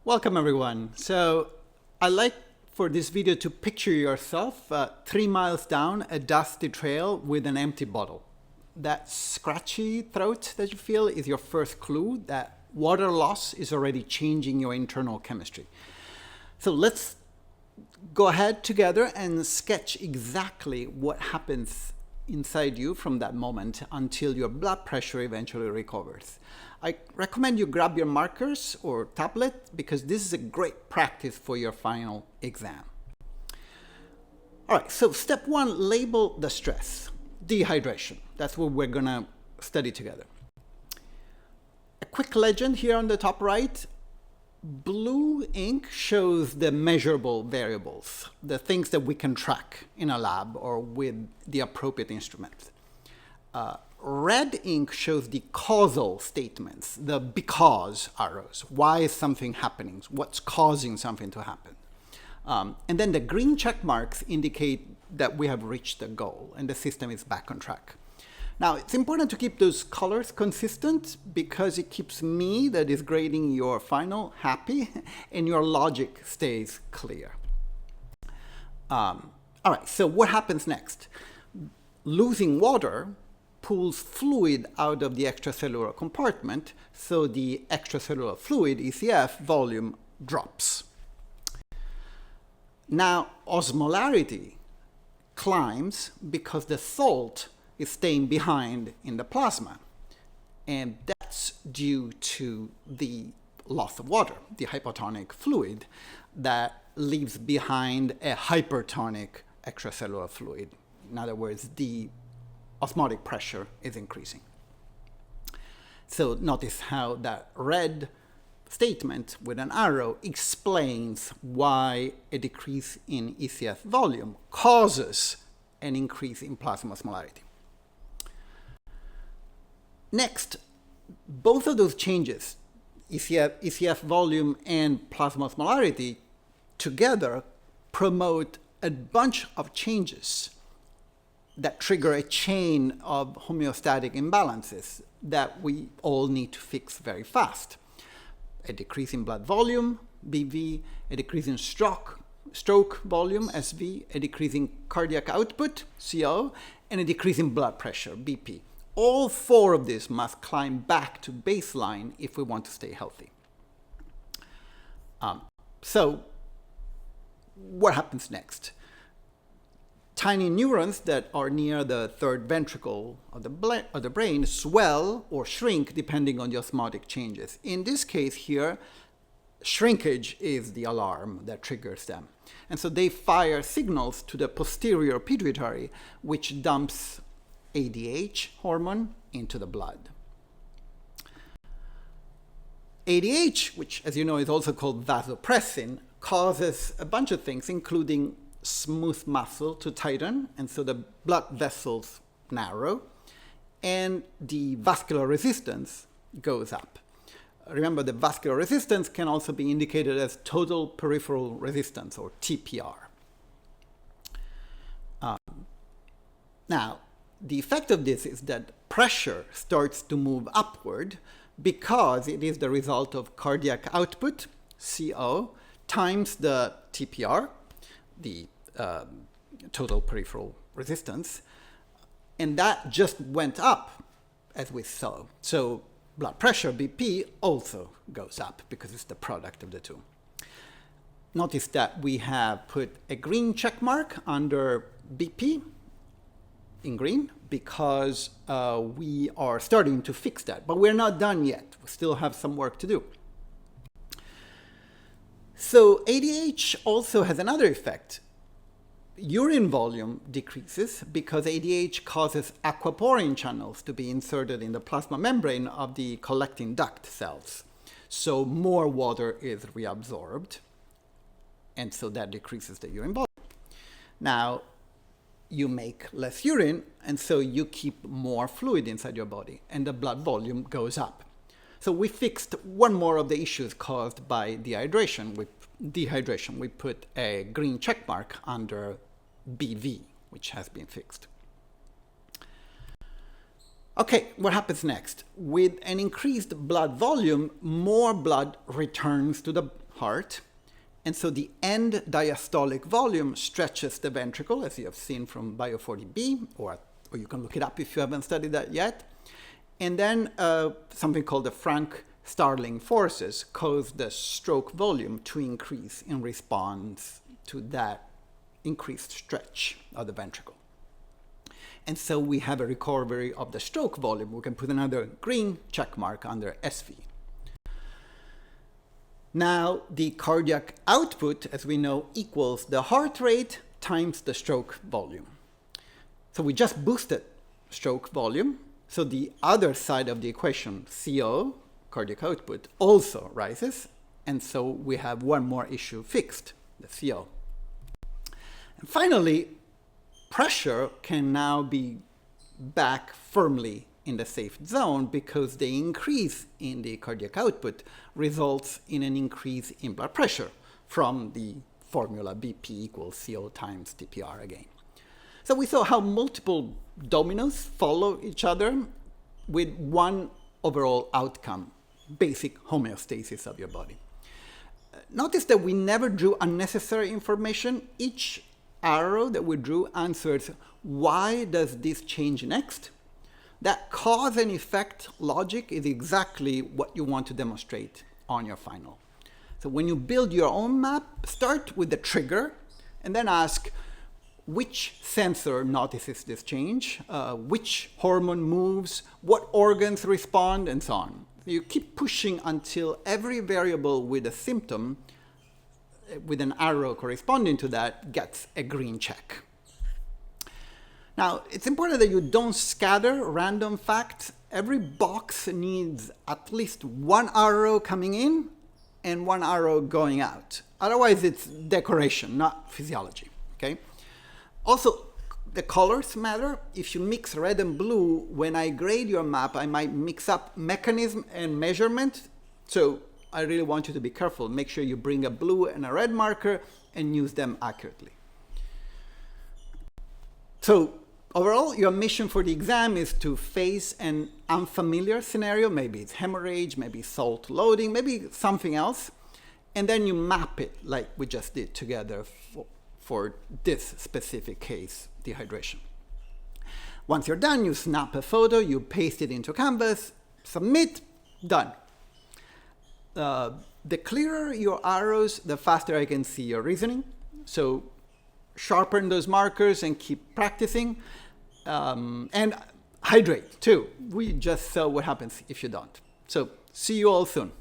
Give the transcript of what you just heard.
Welcome everyone. So I like for this video to picture yourself 3 miles down a dusty trail with an empty bottle. That scratchy throat that you feel is your first clue that water loss is already changing your internal chemistry. So let's go ahead together and sketch exactly what happens inside you from that moment until your blood pressure eventually recovers. I recommend you grab your markers or tablet because this is a great practice for your final exam. All right, so step one, label the stress. Dehydration. That's what we're gonna study together. A quick legend here on the top right. Blue ink shows the measurable variables, the things that we can track in a lab or with the appropriate instruments. Red ink shows the causal statements, the because arrows. Why is something happening? What's causing something to happen? And then the green check marks indicate that we have reached the goal and the system is back on track. Now, it's important to keep those colors consistent because it keeps me, that is grading your final, happy, and your logic stays clear. All right, so what happens next? Losing water pulls fluid out of the extracellular compartment, so the extracellular fluid, ECF, volume drops. Now, osmolarity climbs because the salt is staying behind in the plasma, and that's due to the loss of water, the hypotonic fluid that leaves behind a hypertonic extracellular fluid. In other words, the osmotic pressure is increasing. So notice how that red statement with an arrow explains why a decrease in ECF volume causes an increase in plasma osmolarity. Next, both of those changes, ECF volume and plasma osmolarity, together promote a bunch of changes that trigger a chain of homeostatic imbalances that we all need to fix very fast. A decrease in blood volume, BV, a decrease in stroke volume, SV, a decrease in cardiac output, CO, and a decrease in blood pressure, BP. All four of these must climb back to baseline if we want to stay healthy. So what happens next? Tiny neurons that are near the third ventricle of the brain swell or shrink depending on the osmotic changes. In this case here, shrinkage is the alarm that triggers them. And so they fire signals to the posterior pituitary, which dumps ADH hormone into the blood. ADH, which as you know is also called vasopressin, causes a bunch of things, including smooth muscle to tighten, and so the blood vessels narrow, and the vascular resistance goes up. Remember, the vascular resistance can also be indicated as total peripheral resistance, or TPR. Now, the effect of this is that pressure starts to move upward because it is the result of cardiac output, CO, times the TPR, the total peripheral resistance, and that just went up as we saw. So blood pressure, BP, also goes up because it's the product of the two. Notice that we have put a green check mark under BP in green because we are starting to fix that, but we're not done yet. We still have some work to do. So ADH also has another effect. Urine volume decreases because ADH causes aquaporin channels to be inserted in the plasma membrane of the collecting duct cells. So more water is reabsorbed, and so that decreases the urine volume. Now, you make less urine, and so you keep more fluid inside your body, and the blood volume goes up. So we fixed one more of the issues caused by dehydration. We put a green check mark under BV, which has been fixed. Okay, what happens next? With an increased blood volume, more blood returns to the heart. And so the end diastolic volume stretches the ventricle, as you have seen from Bio 40B, or you can look it up if you haven't studied that yet. And then something called the Frank-Starling forces cause the stroke volume to increase in response to that increased stretch of the ventricle. And so we have a recovery of the stroke volume. We can put another green check mark under SV. Now, the cardiac output, as we know, equals the heart rate times the stroke volume. So we just boosted stroke volume. So the other side of the equation, CO, cardiac output, also rises. And so we have one more issue fixed, the CO. And finally, pressure can now be back firmly in the safe zone because the increase in the cardiac output results in an increase in blood pressure from the formula BP equals CO times TPR again. So we saw how multiple dominoes follow each other with one overall outcome, basic homeostasis of your body. Notice that we never drew unnecessary information. Each arrow that we drew answers, why does this change next? That cause and effect logic is exactly what you want to demonstrate on your final. So when you build your own map, start with the trigger and then ask which sensor notices this change, which hormone moves, what organs respond, and so on. You keep pushing until every variable with a symptom, with an arrow corresponding to that, gets a green check. Now, it's important that you don't scatter random facts. Every box needs at least one arrow coming in and one arrow going out. Otherwise, it's decoration, not physiology, okay? Also, the colors matter. If you mix red and blue, when I grade your map, I might mix up mechanism and measurement. So I really want you to be careful. Make sure you bring a blue and a red marker and use them accurately. So overall, your mission for the exam is to face an unfamiliar scenario. Maybe it's hemorrhage, maybe salt loading, maybe something else. And then you map it like we just did together for this specific case, dehydration. Once you're done, you snap a photo, you paste it into Canvas, submit, done. The clearer your arrows, the faster I can see your reasoning. So sharpen those markers and keep practicing. And hydrate too. We just saw what happens if you don't. So see you all soon.